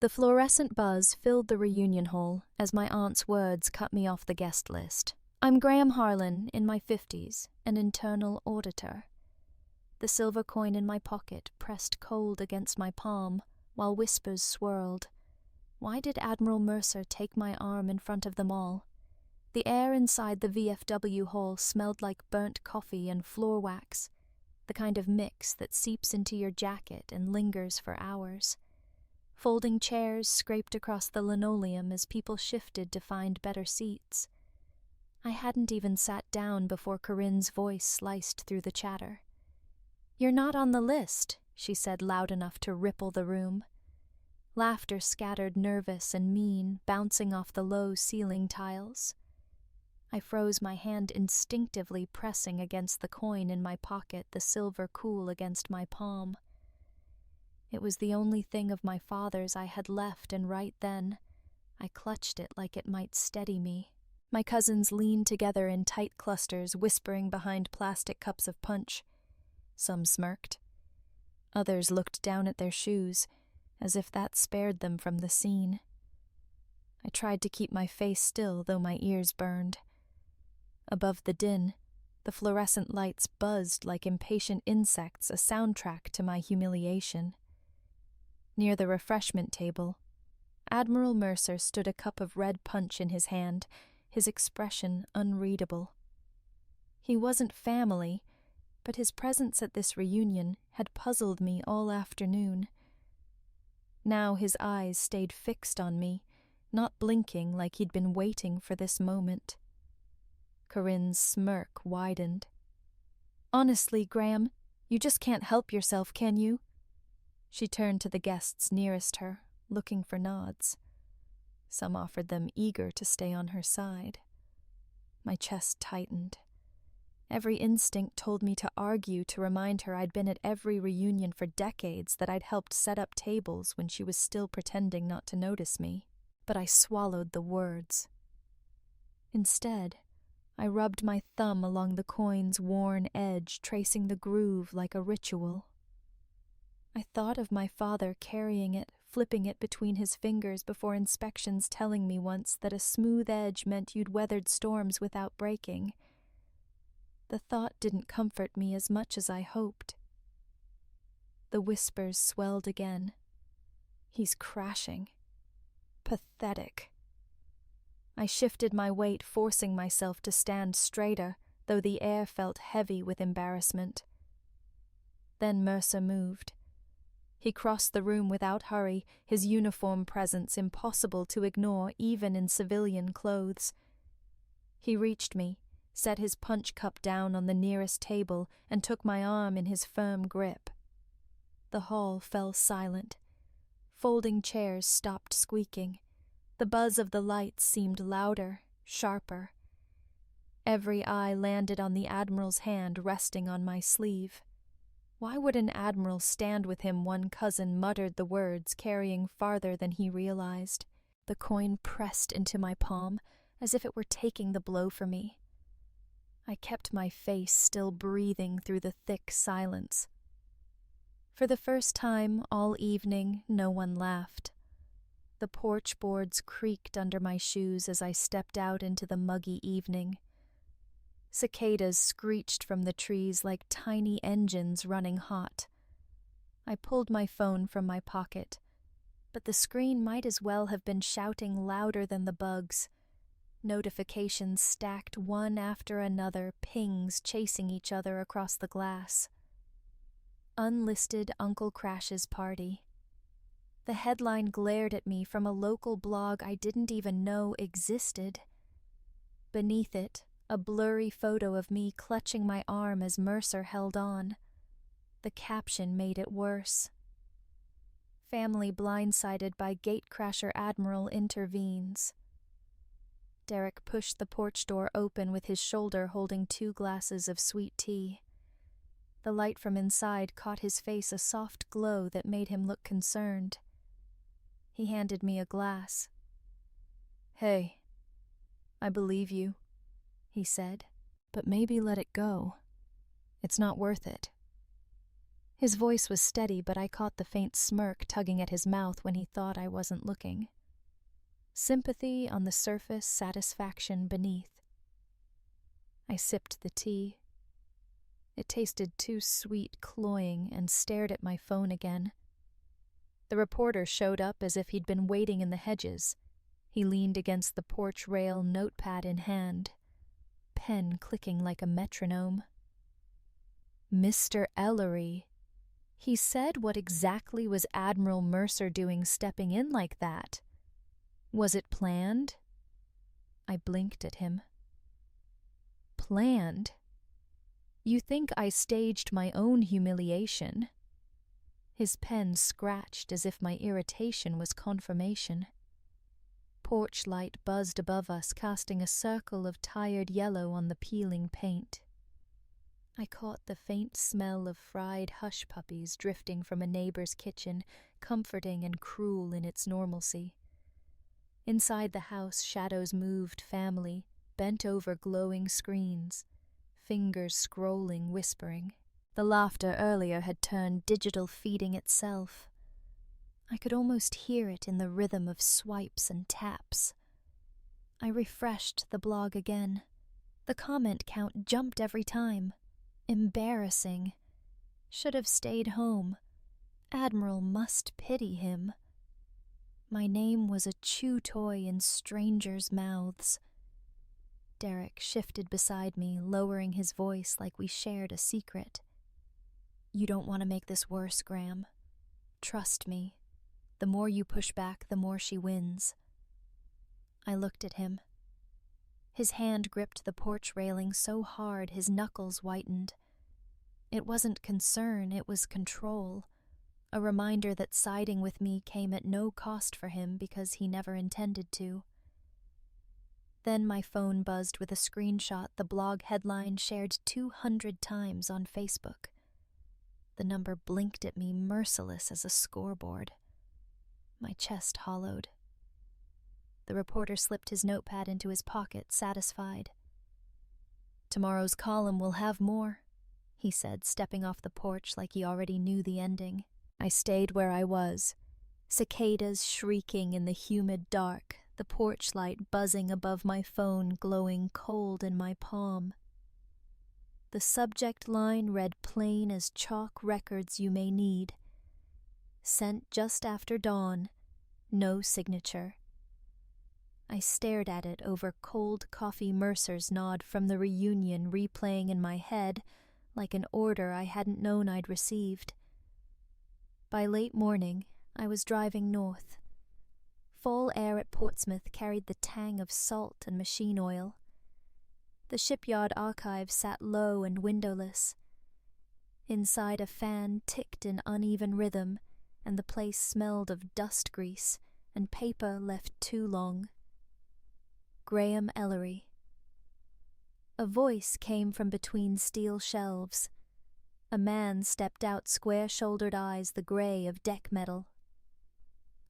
The fluorescent buzz filled the reunion hall as my aunt's words cut me off the guest list. I'm Graham Harlan, in my 50s, an internal auditor. The silver coin in my pocket pressed cold against my palm, while whispers swirled. Why did Admiral Mercer take my arm in front of them all? The air inside the VFW hall smelled like burnt coffee and floor wax, the kind of mix that seeps into your jacket and lingers for hours. Folding chairs scraped across the linoleum as people shifted to find better seats. I hadn't even sat down before Corinne's voice sliced through the chatter. "You're not on the list," she said loud enough to ripple the room. Laughter scattered nervous and mean, bouncing off the low ceiling tiles. I froze, my hand instinctively pressing against the coin in my pocket, the silver cool against my palm. It was the only thing of my father's I had left, and right then, I clutched it like it might steady me. My cousins leaned together in tight clusters, whispering behind plastic cups of punch. Some smirked. Others looked down at their shoes, as if that spared them from the scene. I tried to keep my face still, though my ears burned. Above the din, the fluorescent lights buzzed like impatient insects, a soundtrack to my humiliation. Near the refreshment table, Admiral Mercer stood, a cup of red punch in his hand, his expression unreadable. He wasn't family, but his presence at this reunion had puzzled me all afternoon. Now his eyes stayed fixed on me, not blinking, like he'd been waiting for this moment. Corinne's smirk widened. "Honestly, Graham, you just can't help yourself, can you?" She turned to the guests nearest her, looking for nods. Some offered them, eager to stay on her side. My chest tightened. Every instinct told me to argue, to remind her I'd been at every reunion for decades, that I'd helped set up tables when she was still pretending not to notice me. But I swallowed the words. Instead, I rubbed my thumb along the coin's worn edge, tracing the groove like a ritual. I thought of my father carrying it, flipping it between his fingers before inspections, telling me once that a smooth edge meant you'd weathered storms without breaking. The thought didn't comfort me as much as I hoped. The whispers swelled again. He's crashing. Pathetic. I shifted my weight, forcing myself to stand straighter, though the air felt heavy with embarrassment. Then Mercer moved. He crossed the room without hurry, his uniform presence impossible to ignore even in civilian clothes. He reached me, set his punch cup down on the nearest table, and took my arm in his firm grip. The hall fell silent. Folding chairs stopped squeaking. The buzz of the lights seemed louder, sharper. Every eye landed on the Admiral's hand resting on my sleeve. Why would an admiral stand with him? One cousin muttered the words, carrying farther than he realized. The coin pressed into my palm, as if it were taking the blow for me. I kept my face, still breathing through the thick silence. For the first time all evening, no one laughed. The porch boards creaked under my shoes as I stepped out into the muggy evening. Cicadas screeched from the trees like tiny engines running hot. I pulled my phone from my pocket, but the screen might as well have been shouting louder than the bugs. Notifications stacked one after another, pings chasing each other across the glass. Unlisted Uncle Crash's party. The headline glared at me from a local blog I didn't even know existed. Beneath it, a blurry photo of me clutching my arm as Mercer held on. The caption made it worse. Family blindsided by gatecrasher Admiral intervenes. Derek pushed the porch door open with his shoulder holding 2 glasses of sweet tea. The light from inside caught his face, a soft glow that made him look concerned. He handed me a glass. "Hey, I believe you," he said, "but maybe let it go. It's not worth it." His voice was steady, but I caught the faint smirk tugging at his mouth when he thought I wasn't looking. Sympathy on the surface, satisfaction beneath. I sipped the tea. It tasted too sweet, cloying, and stared at my phone again. The reporter showed up as if he'd been waiting in the hedges. He leaned against the porch rail, notepad in hand, pen clicking like a metronome. Mr. Ellery. He said, what exactly was Admiral Mercer doing stepping in like that? Was it planned? I blinked at him. Planned? You think I staged my own humiliation? His pen scratched as if my irritation was confirmation. Porch light buzzed above us, casting a circle of tired yellow on the peeling paint. I caught the faint smell of fried hush puppies drifting from a neighbor's kitchen, comforting and cruel in its normalcy. Inside the house, shadows moved family, bent over glowing screens, fingers scrolling, whispering. The laughter earlier had turned digital, feeding itself. I could almost hear it in the rhythm of swipes and taps. I refreshed the blog again. The comment count jumped every time. Embarrassing. Should have stayed home. Admiral must pity him. My name was a chew toy in strangers' mouths. Derek shifted beside me, lowering his voice like we shared a secret. You don't want to make this worse, Graham. Trust me. The more you push back, the more she wins. I looked at him. His hand gripped the porch railing so hard his knuckles whitened. It wasn't concern, it was control. A reminder that siding with me came at no cost for him because he never intended to. Then my phone buzzed with a screenshot the blog headline shared 200 times on Facebook. The number blinked at me, merciless as a scoreboard. My chest hollowed. The reporter slipped his notepad into his pocket, satisfied. Tomorrow's column will have more, he said, stepping off the porch like he already knew the ending. I stayed where I was, cicadas shrieking in the humid dark, the porch light buzzing above my phone, glowing cold in my palm. The subject line read plain as chalk: records you may need. Sent just after dawn, no signature. I stared at it over cold coffee. Mercer's nod from the reunion replaying in my head like an order I hadn't known I'd received. By late morning, I was driving north. Fall air at Portsmouth carried the tang of salt and machine oil. The shipyard archive sat low and windowless. Inside, a fan ticked in uneven rhythm, and the place smelled of dust grease and paper left too long. Graham Ellery. A voice came from between steel shelves. A man stepped out, square-shouldered eyes the gray of deck metal.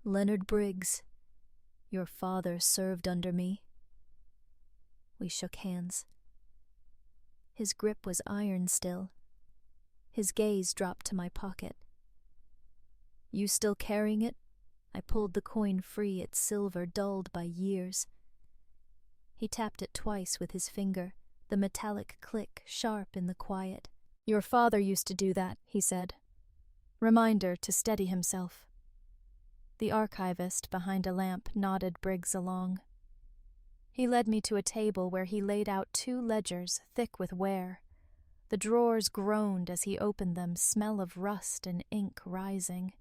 Leonard Briggs, your father served under me. We shook hands. His grip was iron still. His gaze dropped to my pocket. You still carrying it? I pulled the coin free, its silver dulled by years. He tapped it twice with his finger, the metallic click sharp in the quiet. Your father used to do that, he said. Reminder to steady himself. The archivist behind a lamp nodded Briggs along. He led me to a table where he laid out 2 ledgers thick with wear. The drawers groaned as he opened them, smell of rust and ink rising.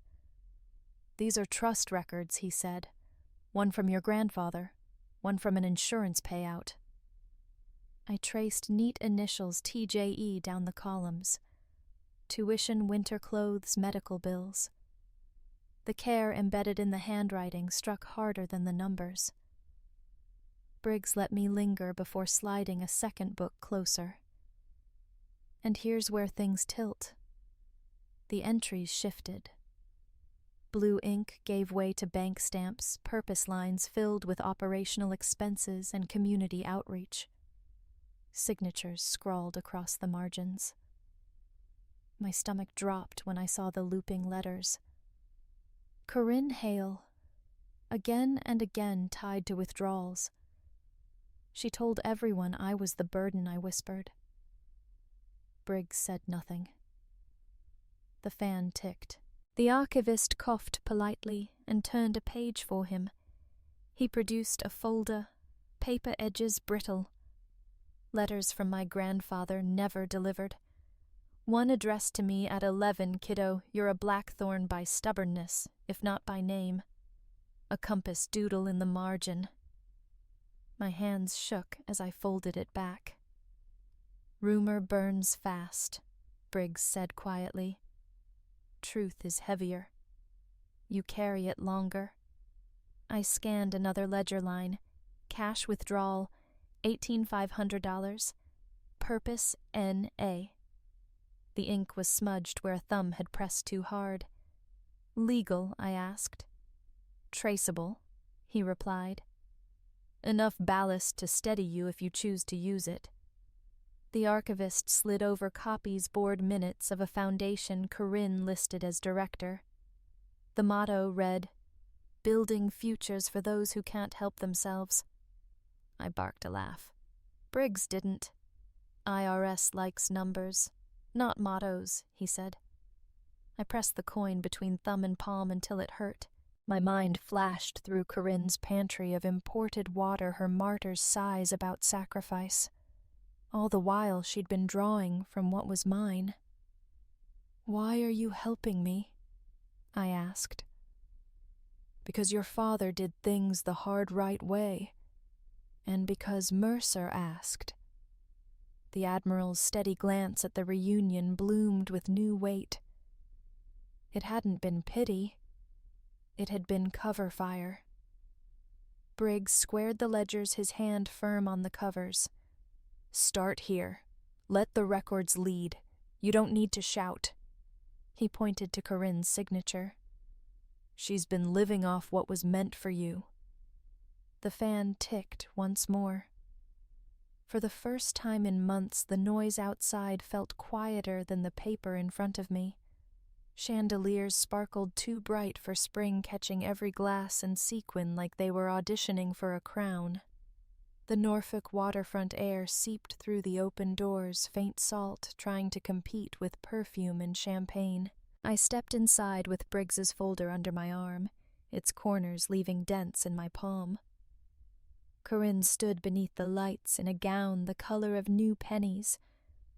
These are trust records, he said. One from your grandfather, one from an insurance payout. I traced neat initials TJE down the columns. Tuition, winter clothes, medical bills. The care embedded in the handwriting struck harder than the numbers. Briggs let me linger before sliding a second book closer. And here's where things tilt. The entries shifted. Blue ink gave way to bank stamps, purpose lines filled with operational expenses and community outreach. Signatures scrawled across the margins. My stomach dropped when I saw the looping letters. Corinne Hale, again and again tied to withdrawals. She told everyone I was the burden, I whispered. Briggs said nothing. The fan ticked. The archivist coughed politely and turned a page for him. He produced a folder, paper edges brittle. Letters from my grandfather never delivered. One addressed to me at 11, kiddo, you're a blackthorn by stubbornness, if not by name. A compass doodle in the margin. My hands shook as I folded it back. Rumor burns fast, Briggs said quietly. Truth is heavier. You carry it longer. I scanned another ledger line. Cash withdrawal, $18,500. Purpose N.A. The ink was smudged where a thumb had pressed too hard. Legal, I asked. Traceable, he replied. Enough ballast to steady you if you choose to use it. The archivist slid over copies board minutes of a foundation Corinne listed as director. The motto read, Building futures for those who can't help themselves. I barked a laugh. Briggs didn't. IRS likes numbers, not mottos, he said. I pressed the coin between thumb and palm until it hurt. My mind flashed through Corinne's pantry of imported water her martyrs sighs about sacrifice. All the while she'd been drawing from what was mine. Why are you helping me? I asked. Because your father did things the hard right way, and because Mercer asked. The Admiral's steady glance at the reunion bloomed with new weight. It hadn't been pity. It had been cover fire. Briggs squared the ledgers, his hand firm on the covers. Start here. Let the records lead. You don't need to shout. He pointed to Corinne's signature. She's been living off what was meant for you. The fan ticked once more. For the first time in months, the noise outside felt quieter than the paper in front of me. Chandeliers sparkled too bright for spring, catching every glass and sequin like they were auditioning for a crown. The Norfolk waterfront air seeped through the open doors, faint salt trying to compete with perfume and champagne. I stepped inside with Briggs's folder under my arm, its corners leaving dents in my palm. Corinne stood beneath the lights in a gown the color of new pennies,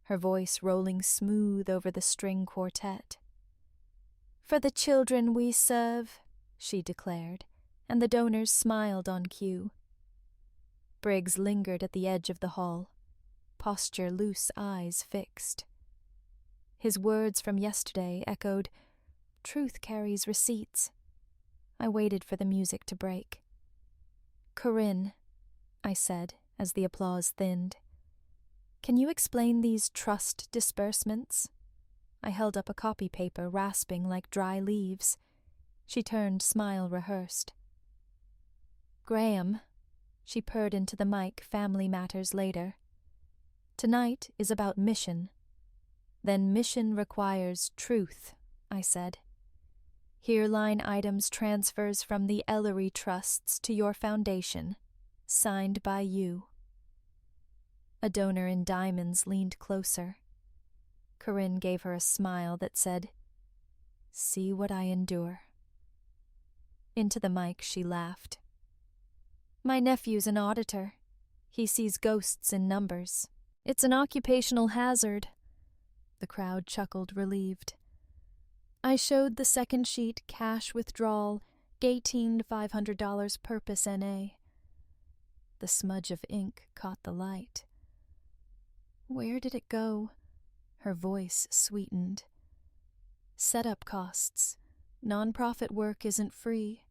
her voice rolling smooth over the string quartet. For the children we serve, she declared, and the donors smiled on cue. Briggs lingered at the edge of the hall, posture loose, eyes fixed. His words from yesterday echoed, Truth carries receipts. I waited for the music to break. Corinne, I said as the applause thinned, can you explain these trust disbursements? I held up a copy paper, rasping like dry leaves. She turned, smile rehearsed. Graham, she purred into the mic, family matters later. Tonight is about mission. Then mission requires truth, I said. Here line items transfers from the Ellery Trusts to your foundation, signed by you. A donor in diamonds leaned closer. Corinne gave her a smile that said, See what I endure. Into the mic she laughed. My nephew's an auditor. He sees ghosts in numbers. It's an occupational hazard. The crowd chuckled, relieved. I showed the second sheet, cash withdrawal, $18,500 purpose N.A. The smudge of ink caught the light. Where did it go? Her voice sweetened. Setup costs. Nonprofit work isn't free.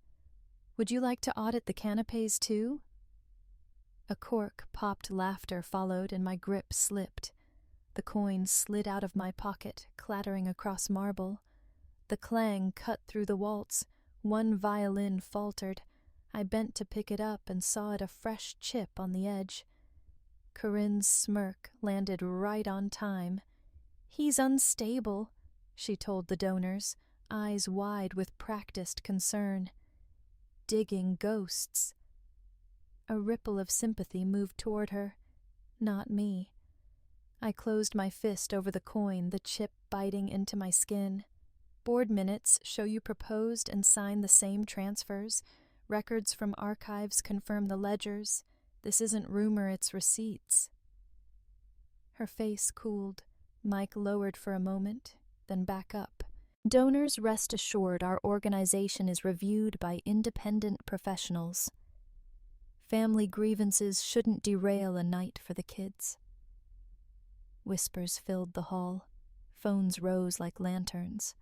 Would you like to audit the canapes too? A cork-popped laughter followed and my grip slipped. The coin slid out of my pocket, clattering across marble. The clang cut through the waltz. One violin faltered. I bent to pick it up and saw it a fresh chip on the edge. Corinne's smirk landed right on time. He's unstable. she told the donors, eyes wide with practiced concern. Digging ghosts. A ripple of sympathy moved toward her, not me. I closed my fist over the coin, the chip biting into my skin. Board minutes show you proposed and signed the same transfers. Records from archives confirm the ledgers. This isn't rumor, it's receipts. Her face cooled. Mike lowered for a moment, then back up. Donors, rest assured our organization is reviewed by independent professionals. Family grievances shouldn't derail a night for the kids. Whispers filled the hall. Phones rose like lanterns.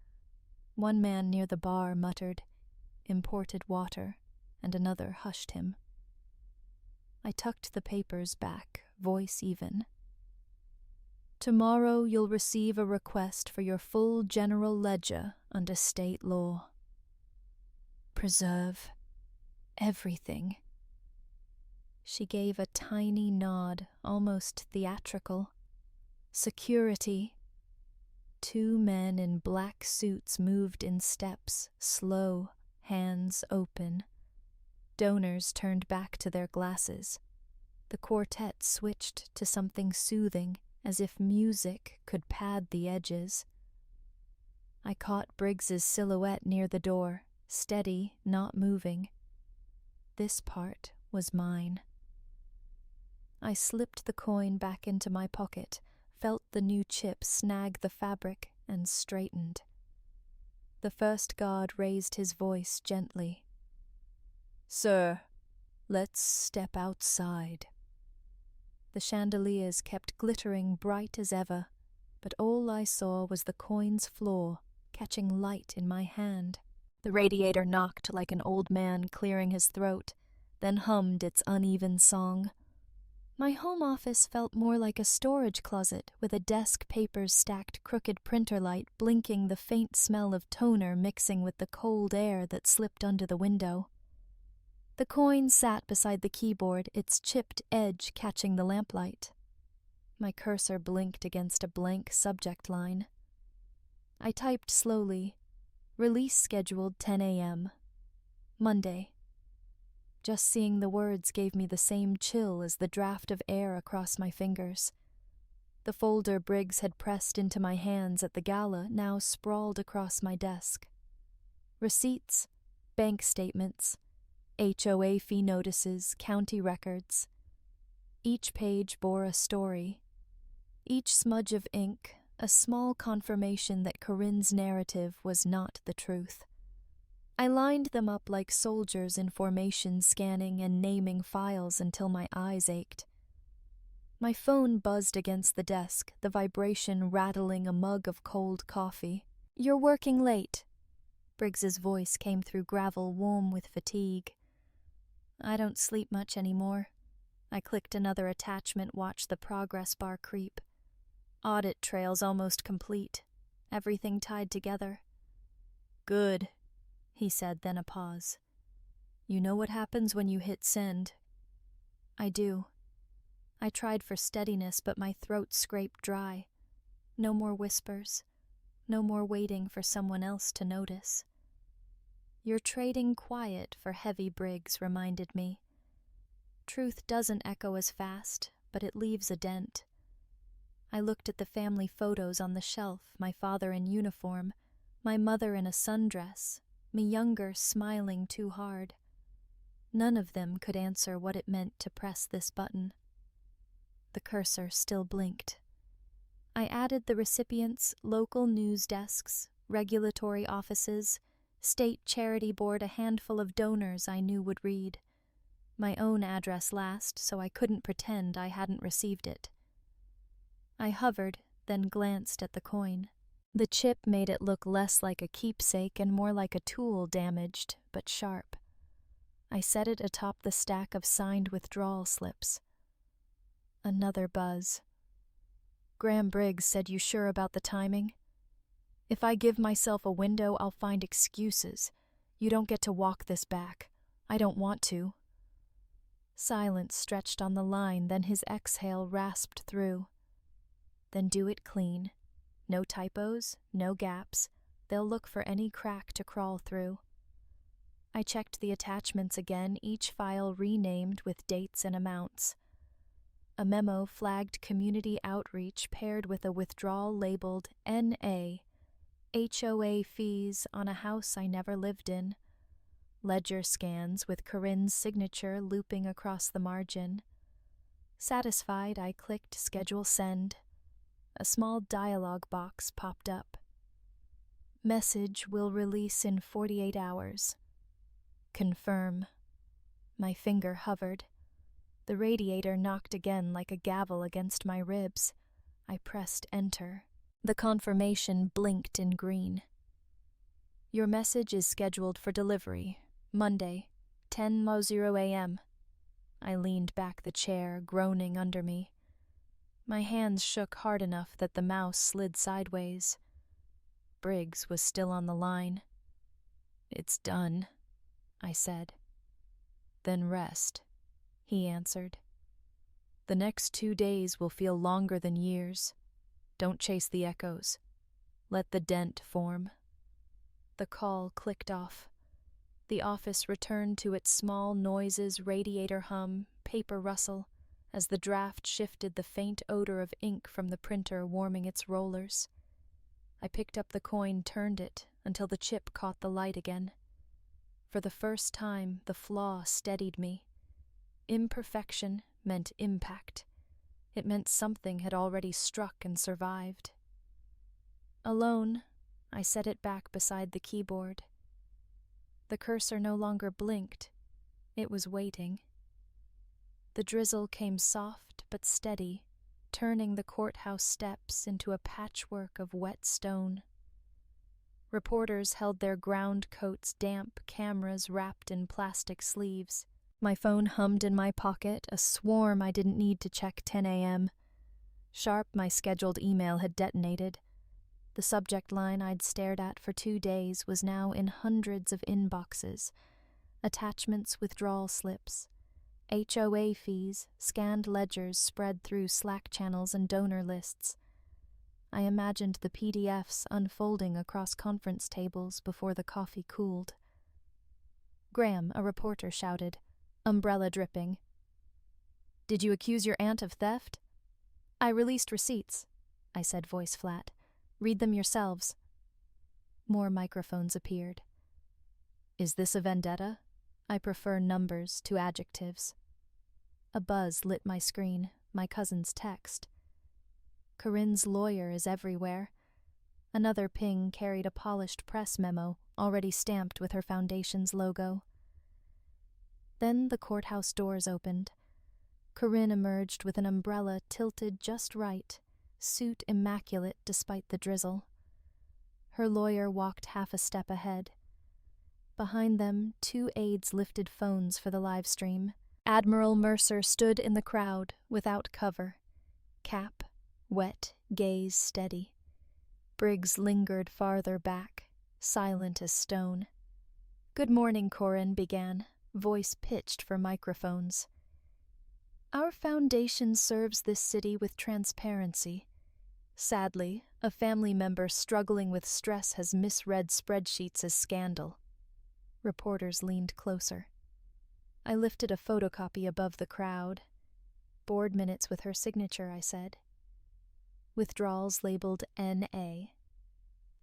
One man near the bar muttered, "Imported water," and another hushed him. I tucked the papers back, voice even. "Tomorrow you'll receive a request for your full general ledger under state law. Preserve everything." She gave a tiny nod, almost theatrical. Security. 2 men in black suits moved in steps, slow, hands open. Donors turned back to their glasses. The quartet switched to something soothing, as if music could pad the edges. I caught Briggs's silhouette near the door, steady, not moving. This part was mine. I slipped the coin back into my pocket, felt the new chip snag the fabric, and straightened. The first guard raised his voice gently. "Sir, let's step outside." The chandeliers kept glittering bright as ever, but all I saw was the coin's floor, catching light in my hand. The radiator knocked like an old man clearing his throat, then hummed its uneven song. My home office felt more like a storage closet with a desk papers stacked crooked printer light blinking, the faint smell of toner mixing with the cold air that slipped under the window. The coin sat beside the keyboard, its chipped edge catching the lamplight. My cursor blinked against a blank subject line. I typed slowly. Release scheduled 10 a.m. Monday. Just seeing the words gave me the same chill as the draft of air across my fingers. The folder Briggs had pressed into my hands at the gala now sprawled across my desk. Receipts, bank statements, HOA fee notices, county records. Each page bore a story. Each smudge of ink, a small confirmation that Corinne's narrative was not the truth. I lined them up like soldiers in formation, scanning and naming files until my eyes ached. My phone buzzed against the desk, the vibration rattling a mug of cold coffee. "You're working late." Briggs's voice came through gravel warm with fatigue. "I don't sleep much anymore." I clicked another attachment, watched the progress bar creep. Audit trails almost complete. Everything tied together. "Good," he said, then a pause. "You know what happens when you hit send?" "I do." I tried for steadiness, but my throat scraped dry. No more whispers. No more waiting for someone else to notice. "You're trading quiet for heavy," Briggs reminded me. Truth doesn't echo as fast, but it leaves a dent. I looked at the family photos on the shelf, my father in uniform, my mother in a sundress, me younger smiling too hard. None of them could answer what it meant to press this button. The cursor still blinked. I added the recipients, local news desks, regulatory offices, state charity board, a handful of donors I knew would read. My own address last, so I couldn't pretend I hadn't received it. I hovered, then glanced at the coin. The chip made it look less like a keepsake and more like a tool, damaged but sharp. I set it atop the stack of signed withdrawal slips. Another buzz. "Graham Briggs said you sure about the timing? If I give myself a window, I'll find excuses. You don't get to walk this back. I don't want to." Silence stretched on the line, then his exhale rasped through. "Then do it clean. No typos, no gaps. They'll look for any crack to crawl through. I checked the attachments again, each file renamed with dates and amounts. A memo flagged community outreach paired with a withdrawal labeled NA, HOA fees on a house I never lived in. Ledger scans with Corinne's signature looping across the margin. Satisfied, I clicked Schedule Send. A small dialog box popped up. Message will release in 48 hours. Confirm. My finger hovered. The radiator knocked again like a gavel against my ribs. I pressed Enter. The confirmation blinked in green. Your message is scheduled for delivery, Monday, 10:00 a.m. I leaned back the chair, groaning under me. My hands shook hard enough that the mouse slid sideways. Briggs was still on the line. It's done, I said. Then rest, he answered. The next 2 days will feel longer than years. Don't chase the echoes. Let the dent form. The call clicked off. The office returned to its small noises, radiator hum, paper rustle, as the draft shifted the faint odor of ink from the printer warming its rollers. I picked up the coin, turned it, until the chip caught the light again. For the first time, the flaw steadied me. Imperfection meant impact. It meant something had already struck and survived. Alone, I set it back beside the keyboard. The cursor no longer blinked. It was waiting. The drizzle came soft but steady, turning the courthouse steps into a patchwork of wet stone. Reporters held their ground coats damp, cameras wrapped in plastic sleeves. My phone hummed in my pocket, a swarm I didn't need to check 10 a.m. Sharp, my scheduled email had detonated. The subject line I'd stared at for 2 days was now in hundreds of inboxes. Attachments, withdrawal slips. HOA fees, scanned ledgers spread through Slack channels and donor lists. I imagined the PDFs unfolding across conference tables before the coffee cooled. Graham, a reporter, shouted, umbrella dripping. Did you accuse your aunt of theft? I released receipts, I said, voice flat. Read them yourselves. More microphones appeared. Is this a vendetta? I prefer numbers to adjectives. A buzz lit my screen, my cousin's text. Corinne's lawyer is everywhere. Another ping carried a polished press memo, already stamped with her foundation's logo. Then the courthouse doors opened. Corinne emerged with an umbrella tilted just right, suit immaculate despite the drizzle. Her lawyer walked half a step ahead. Behind them, 2 aides lifted phones for the live stream. Admiral Mercer stood in the crowd, without cover. Cap, wet, gaze steady. Briggs lingered farther back, silent as stone. Good morning, Corinne began, voice pitched for microphones. Our foundation serves this city with transparency. Sadly, a family member struggling with stress has misread spreadsheets as scandal. Reporters leaned closer. I lifted a photocopy above the crowd. Board minutes with her signature, I said. Withdrawals labeled NA.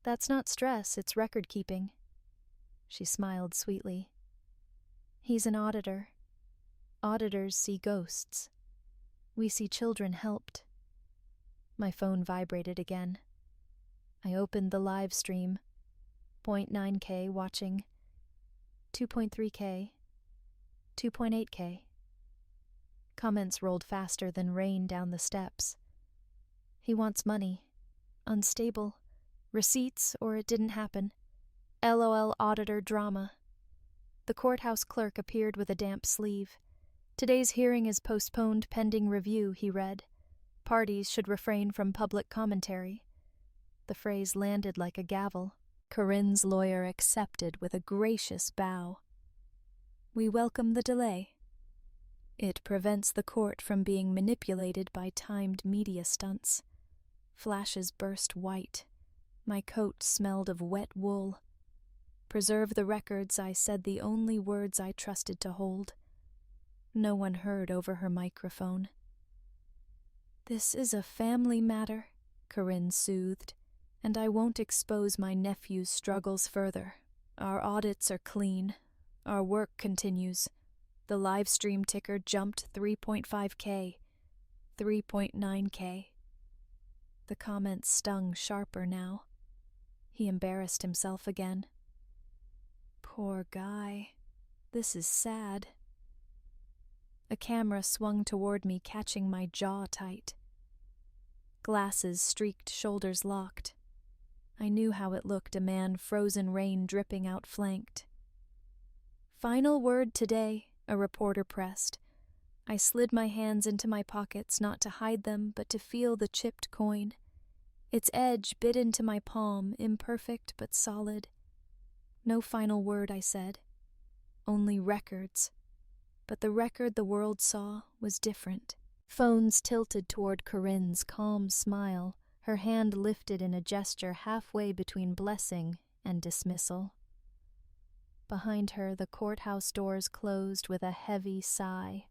That's not stress, it's record keeping. She smiled sweetly. He's an auditor. Auditors see ghosts. We see children helped. My phone vibrated again. I opened the live stream. 0.9K watching. 2.3K. 2.8K. Comments rolled faster than rain down the steps. He wants money. Unstable. Receipts or it didn't happen. LOL auditor drama. The courthouse clerk appeared with a damp sleeve. Today's hearing is postponed pending review, he read. Parties should refrain from public commentary. The phrase landed like a gavel. Corinne's lawyer accepted with a gracious bow. We welcome the delay. It prevents the court from being manipulated by timed media stunts. Flashes burst white. My coat smelled of wet wool. Preserve the records, I said the only words I trusted to hold. No one heard over her microphone. This is a family matter, Corinne soothed, and I won't expose my nephew's struggles further. Our audits are clean. Our work continues. The live stream ticker jumped 3.5K, 3.9K. The comments stung sharper now. He embarrassed himself again. Poor guy. This is sad. A camera swung toward me, catching my jaw tight. Glasses streaked, shoulders locked. I knew how it looked, a man, frozen rain dripping outflanked. Final word today, a reporter pressed. I slid my hands into my pockets, not to hide them, but to feel the chipped coin. Its edge bit into my palm, imperfect but solid. No final word, I said. Only records. But the record the world saw was different. Phones tilted toward Corinne's calm smile, her hand lifted in a gesture halfway between blessing and dismissal. Behind her, the courthouse doors closed with a heavy sigh.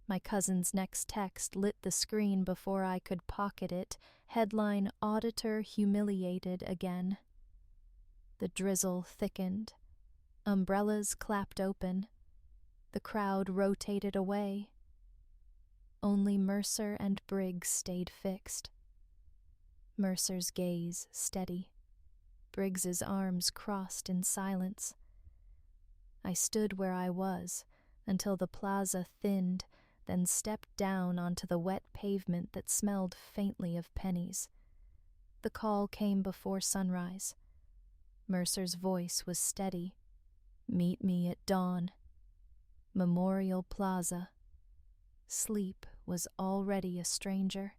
My cousin's next text lit the screen before I could pocket it, headline, Auditor Humiliated Again. The drizzle thickened. Umbrellas clapped open. The crowd rotated away. Only Mercer and Briggs stayed fixed. Mercer's gaze steady. Briggs's arms crossed in silence. I stood where I was until the plaza thinned, then stepped down onto the wet pavement that smelled faintly of pennies. The call came before sunrise. Mercer's voice was steady. Meet me at dawn. Memorial Plaza. Sleep was already a stranger.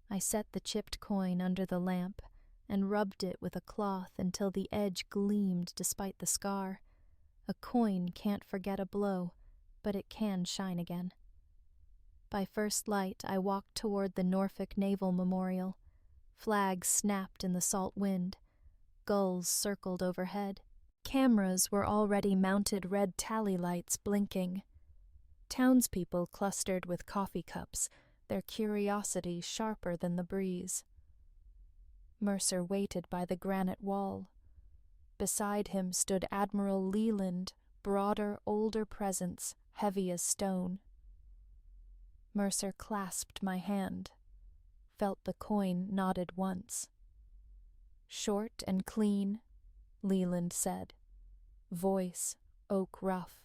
I set the chipped coin under the lamp and rubbed it with a cloth until the edge gleamed despite the scar. A coin can't forget a blow, but it can shine again. By first light, I walked toward the Norfolk Naval Memorial. Flags snapped in the salt wind. Gulls circled overhead. Cameras were already mounted, red tally lights blinking. Townspeople clustered with coffee cups, their curiosity sharper than the breeze. Mercer waited by the granite wall. Beside him stood Admiral Leland, broader, older presence, heavy as stone. Mercer clasped my hand, felt the coin nodded once. Short and clean, Leland said. Voice oak rough.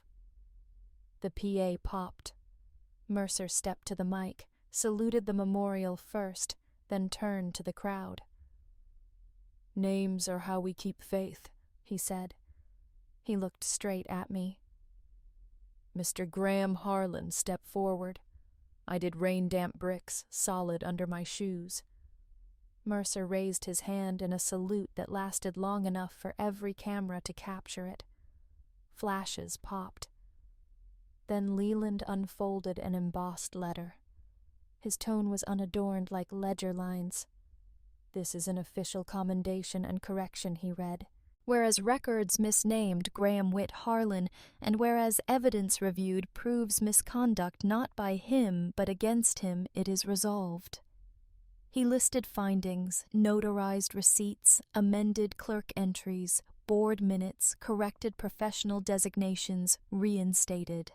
The PA popped. Mercer stepped to the mic, saluted the memorial first, then turned to the crowd. Names are how we keep faith, he said. He looked straight at me. Mr. Graham Harlan stepped forward. I did rain-damp bricks, solid under my shoes. Mercer raised his hand in a salute that lasted long enough for every camera to capture it. Flashes popped. Then Leland unfolded an embossed letter. His tone was unadorned like ledger lines. This is an official commendation and correction, he read. Whereas records misnamed Graham Whit Harlan, and whereas evidence reviewed proves misconduct not by him but against him, it is resolved. He listed findings, notarized receipts, amended clerk entries, board minutes, corrected professional designations, reinstated.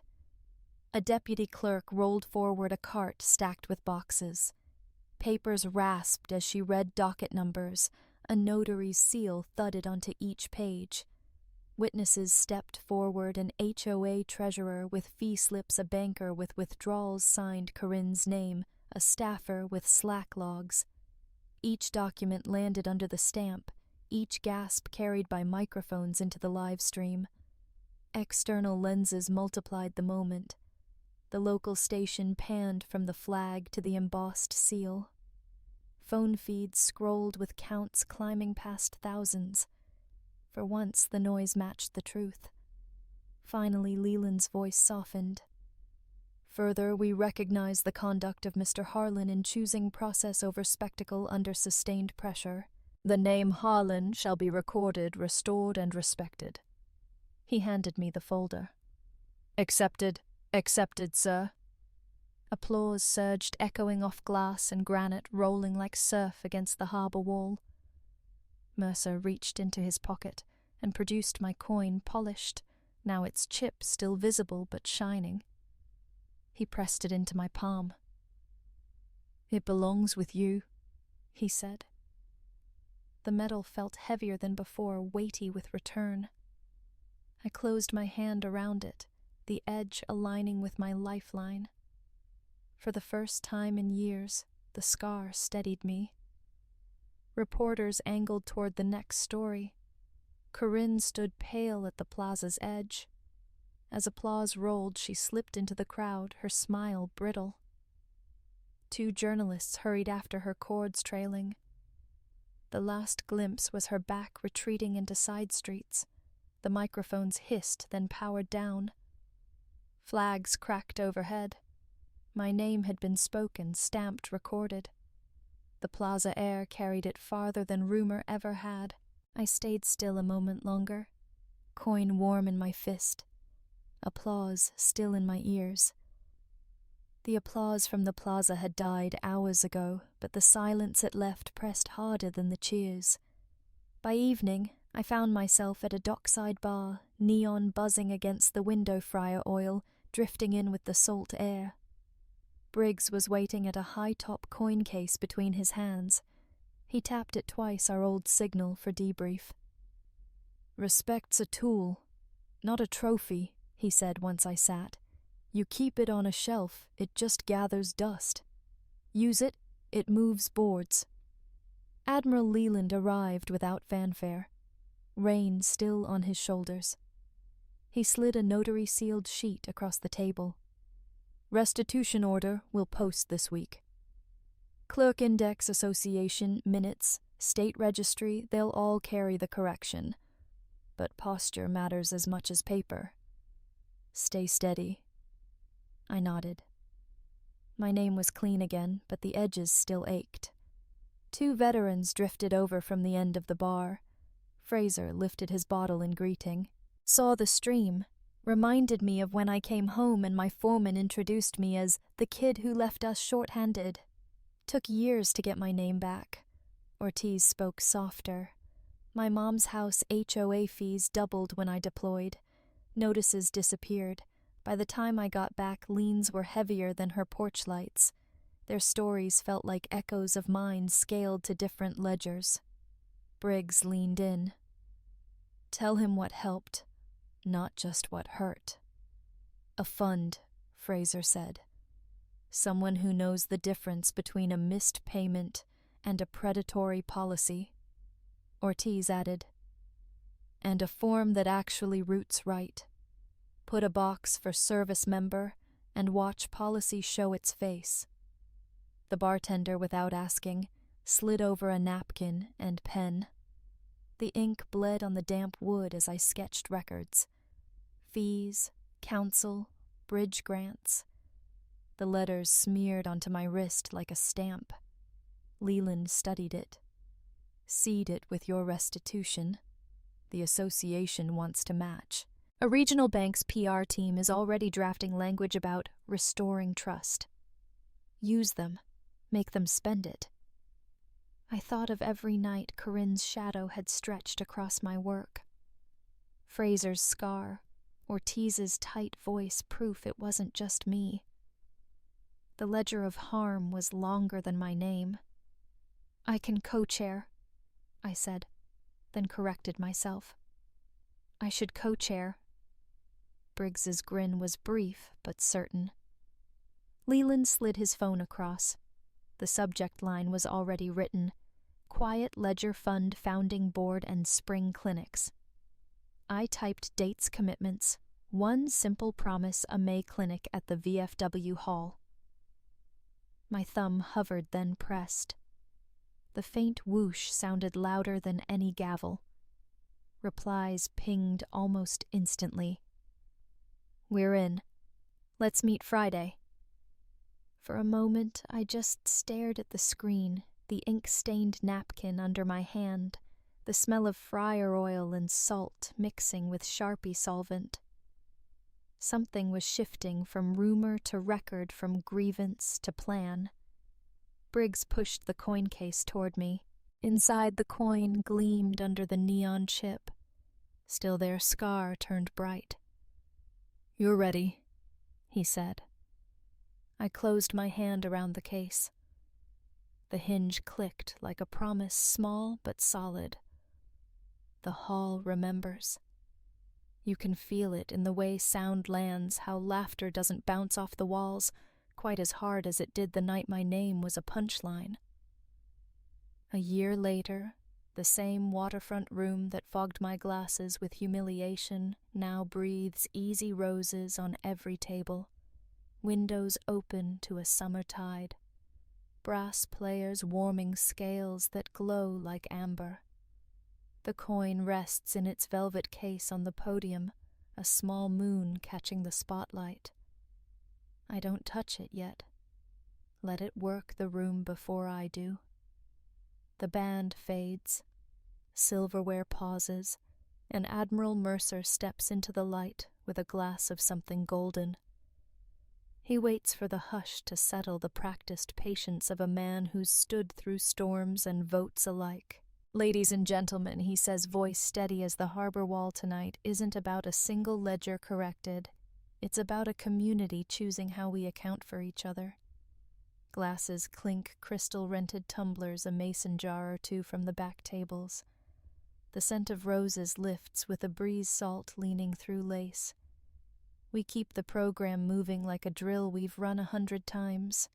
A deputy clerk rolled forward a cart stacked with boxes. Papers rasped as she read docket numbers. A notary's seal thudded onto each page. Witnesses stepped forward, an HOA treasurer with fee slips, a banker with withdrawals signed Corinne's name, a staffer with slack logs. Each document landed under the stamp, each gasp carried by microphones into the live stream. External lenses multiplied the moment. The local station panned from the flag to the embossed seal. Phone feeds scrolled with counts climbing past thousands. For once, the noise matched the truth. Finally, Leland's voice softened. Further, we recognize the conduct of Mr. Harlan in choosing process over spectacle under sustained pressure. The name Harlan shall be recorded, restored, and respected. He handed me the folder. Accepted, sir. Applause surged, echoing off glass and granite, rolling like surf against the harbour wall. Mercer reached into his pocket and produced my coin, polished, now its chip still visible but shining. He pressed it into my palm. "It belongs with you," he said. The metal felt heavier than before, weighty with return. I closed my hand around it, the edge aligning with my lifeline. For the first time in years, the scar steadied me. Reporters angled toward the next story. Corinne stood pale at the plaza's edge. As applause rolled, she slipped into the crowd, her smile brittle. 2 journalists hurried after her, cords trailing. The last glimpse was her back retreating into side streets. The microphones hissed, then powered down. Flags cracked overhead. My name had been spoken, stamped, recorded. The plaza air carried it farther than rumor ever had. I stayed still a moment longer, coin warm in my fist, applause still in my ears. The applause from the plaza had died hours ago, but the silence it left pressed harder than the cheers. By evening, I found myself at a dockside bar, neon buzzing against the window fryer oil, drifting in with the salt air. Briggs was waiting at a high-top coin case between his hands. He tapped it twice, our old signal for debrief. "Respect's a tool, not a trophy," he said once I sat. "You keep it on a shelf, it just gathers dust. Use it, it moves boards." Admiral Leland arrived without fanfare, rain still on his shoulders. He slid a notary-sealed sheet across the table. "Restitution order will post this week. Clerk Index Association, minutes, state registry, they'll all carry the correction. But posture matters as much as paper. Stay steady." I nodded. My name was clean again, but the edges still ached. 2 veterans drifted over from the end of the bar. Fraser lifted his bottle in greeting. Saw the stream. Reminded me of when I came home and my foreman introduced me as the kid who left us short-handed. Took years to get my name back. Ortiz spoke softer. My mom's house HOA fees doubled when I deployed. Notices disappeared. By the time I got back, liens were heavier than her porch lights. Their stories felt like echoes of mine scaled to different ledgers. Briggs leaned in. "Tell him what helped, not just what hurt." "A fund," Fraser said. "Someone who knows the difference between a missed payment and a predatory policy." Ortiz added, "And a form that actually roots right. Put a box for service member and watch policy show its face." The bartender, without asking, slid over a napkin and pen. The ink bled on the damp wood as I sketched records. Fees, council, bridge grants. The letters smeared onto my wrist like a stamp. Leland studied it. "Seed it with your restitution. The association wants to match. A regional bank's PR team is already drafting language about restoring trust. Use them. Make them spend it." I thought of every night Corinne's shadow had stretched across my work. Fraser's scar, Ortiz's tight voice, proof it wasn't just me. The ledger of harm was longer than my name. "I can co-chair," I said, then corrected myself. "I should co-chair." Briggs's grin was brief but certain. Leland slid his phone across. The subject line was already written: Quiet Ledger Fund Founding Board and Spring Clinics. I typed dates, commitments, one simple promise, a May clinic at the VFW hall. My thumb hovered, then pressed. The faint whoosh sounded louder than any gavel. Replies pinged almost instantly. "We're in. Let's meet Friday." For a moment, I just stared at the screen, the ink-stained napkin under my hand, the smell of fryer oil and salt mixing with Sharpie solvent. Something was shifting from rumor to record, from grievance to plan. Briggs pushed the coin case toward me. Inside, the coin gleamed under the neon chip. Still their scar turned bright. "You're ready," he said. I closed my hand around the case. The hinge clicked like a promise, small but solid. The hall remembers. You can feel it in the way sound lands, how laughter doesn't bounce off the walls quite as hard as it did the night my name was a punchline. A year later, the same waterfront room that fogged my glasses with humiliation now breathes easy roses on every table, windows open to a summer tide, brass players warming scales that glow like amber. The coin rests in its velvet case on the podium, a small moon catching the spotlight. I don't touch it yet. Let it work the room before I do. The band fades. Silverware pauses, and Admiral Mercer steps into the light with a glass of something golden. He waits for the hush to settle the practiced patience of a man who's stood through storms and votes alike. "Ladies and gentlemen," he says, voice steady as the harbor wall, "tonight isn't about a single ledger corrected. It's about a community choosing how we account for each other." Glasses clink crystal-rented tumblers, a mason jar or two from the back tables. The scent of roses lifts with a breeze salt leaning through lace. We keep the program moving like a drill we've run 100 times.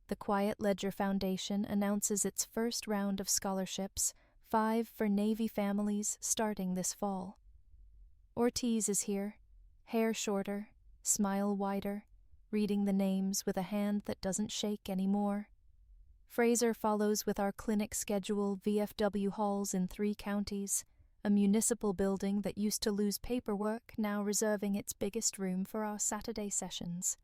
The Quiet Ledger Foundation announces its first round of scholarships, 5 for Navy families, starting this fall. Ortiz is here, hair shorter, smile wider, reading the names with a hand that doesn't shake anymore. Fraser follows with our clinic schedule, VFW halls in 3 counties, a municipal building that used to lose paperwork now reserving its biggest room for our Saturday sessions.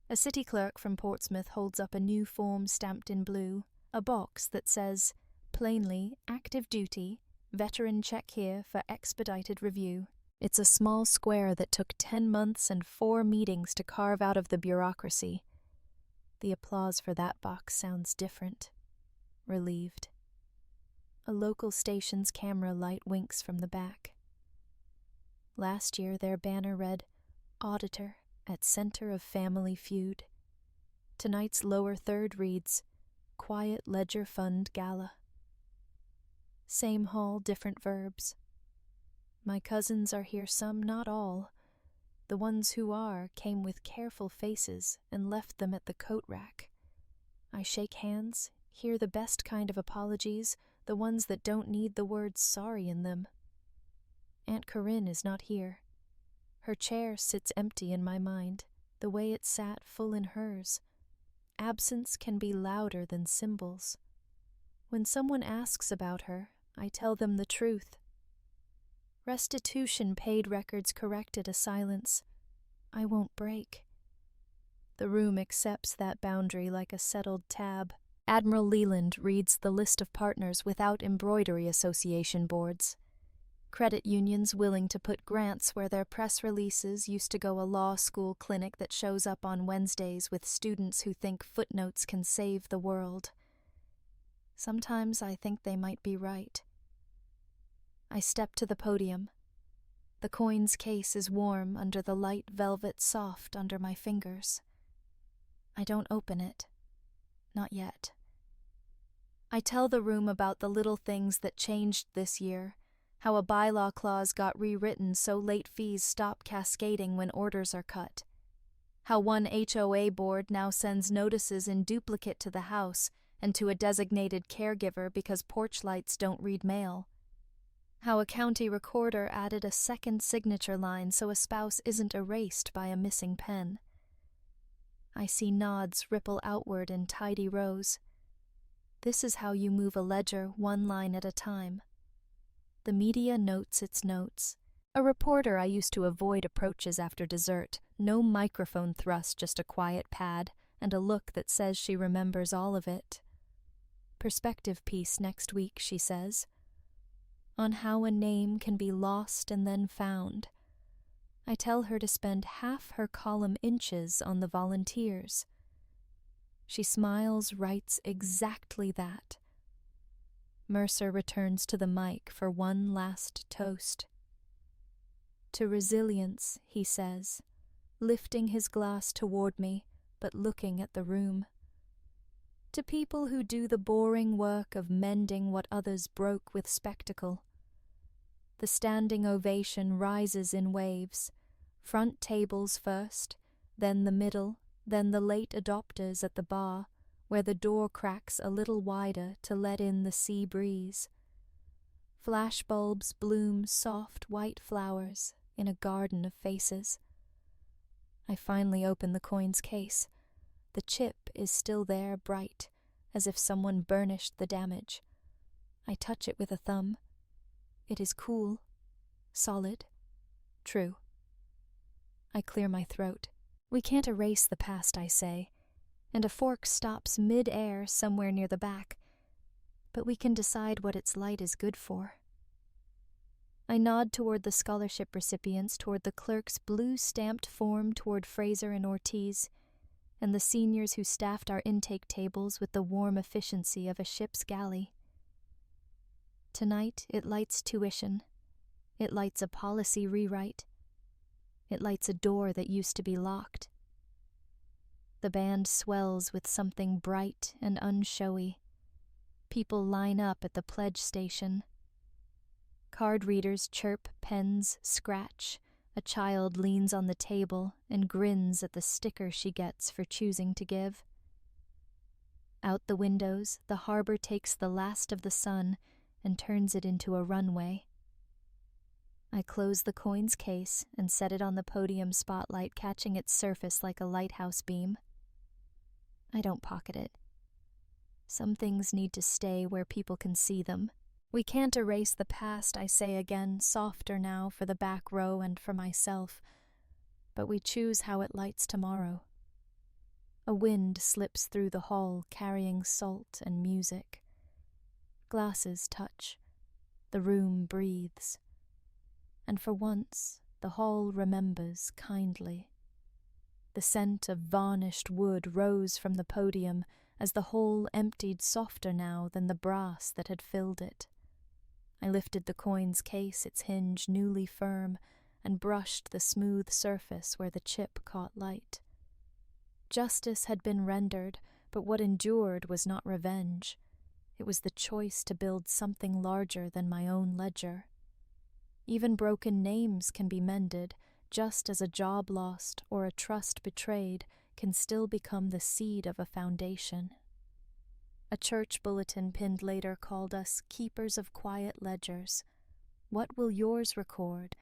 A city clerk from Portsmouth holds up a new form stamped in blue, a box that says, plainly, active duty, veteran check here for expedited review. It's a small square that took 10 months and 4 meetings to carve out of the bureaucracy. The applause for that box sounds different. Relieved. A local station's camera light winks from the back. Last year their banner read, "Auditor at center of family feud." Tonight's lower third reads, "Quiet Ledger Fund Gala." Same hall, different verbs. My cousins are here, some, not all. The ones who are came with careful faces and left them at the coat rack. I shake hands, hear the best kind of apologies, the ones that don't need the word sorry in them. Aunt Corinne is not here. Her chair sits empty in my mind, the way it sat full in hers. Absence can be louder than symbols. When someone asks about her, I tell them the truth. Restitution paid records corrected a silence I won't break. The room accepts that boundary like a settled tab. Admiral Leland reads the list of partners without embroidery association boards. Credit unions willing to put grants where their press releases used to go, a law school clinic that shows up on Wednesdays with students who think footnotes can save the world. Sometimes I think they might be right. I step to the podium. The coin's case is warm under the light velvet, soft under my fingers. I don't open it. Not yet. I tell the room about the little things that changed this year, how a bylaw clause got rewritten so late fees stop cascading when orders are cut, how one HOA board now sends notices in duplicate to the house and to a designated caregiver because porch lights don't read mail, how a county recorder added a second signature line so a spouse isn't erased by a missing pen. I see nods ripple outward in tidy rows. This is how you move a ledger, one line at a time. The media notes its notes. A reporter I used to avoid approaches after dessert. No microphone thrust, just a quiet pad, and a look that says she remembers all of it. Perspective piece next week, she says, on how a name can be lost and then found. I tell her to spend half her column inches on the volunteers. She smiles, writes exactly that. Mercer returns to the mic for one last toast. To resilience, he says, lifting his glass toward me, but looking at the room. To people who do the boring work of mending what others broke with spectacle. The standing ovation rises in waves, front tables first, then the middle, then the late adopters at the bar, where the door cracks a little wider to let in the sea breeze. Flashbulbs bloom soft white flowers in a garden of faces. I finally open the coin's case. The chip is still there, bright, as if someone burnished the damage. I touch it with a thumb. It is cool, solid, true. I clear my throat. We can't erase the past, I say, and a fork stops mid-air somewhere near the back, but we can decide what its light is good for. I nod toward the scholarship recipients, toward the clerk's blue-stamped form toward Fraser and Ortiz, and the seniors who staffed our intake tables with the warm efficiency of a ship's galley. Tonight it lights tuition. It lights a policy rewrite. It lights a door that used to be locked. The band swells with something bright and unshowy. People line up at the pledge station. Card readers chirp, pens scratch. A child leans on the table and grins at the sticker she gets for choosing to give. Out the windows, the harbor takes the last of the sun and turns it into a runway. I close the coin's case and set it on the podium spotlight, catching its surface like a lighthouse beam. I don't pocket it. Some things need to stay where people can see them. We can't erase the past, I say again, softer now for the back row and for myself, but we choose how it lights tomorrow. A wind slips through the hall, carrying salt and music. Glasses touch. The room breathes. And for once, the hall remembers kindly. The scent of varnished wood rose from the podium as the hall emptied softer now than the brass that had filled it. I lifted the coin's case, its hinge newly firm, and brushed the smooth surface where the chip caught light. Justice had been rendered, but what endured was not revenge. It was the choice to build something larger than my own ledger. Even broken names can be mended, just as a job lost or a trust betrayed can still become the seed of a foundation. A church bulletin pinned later called us keepers of quiet ledgers. What will yours record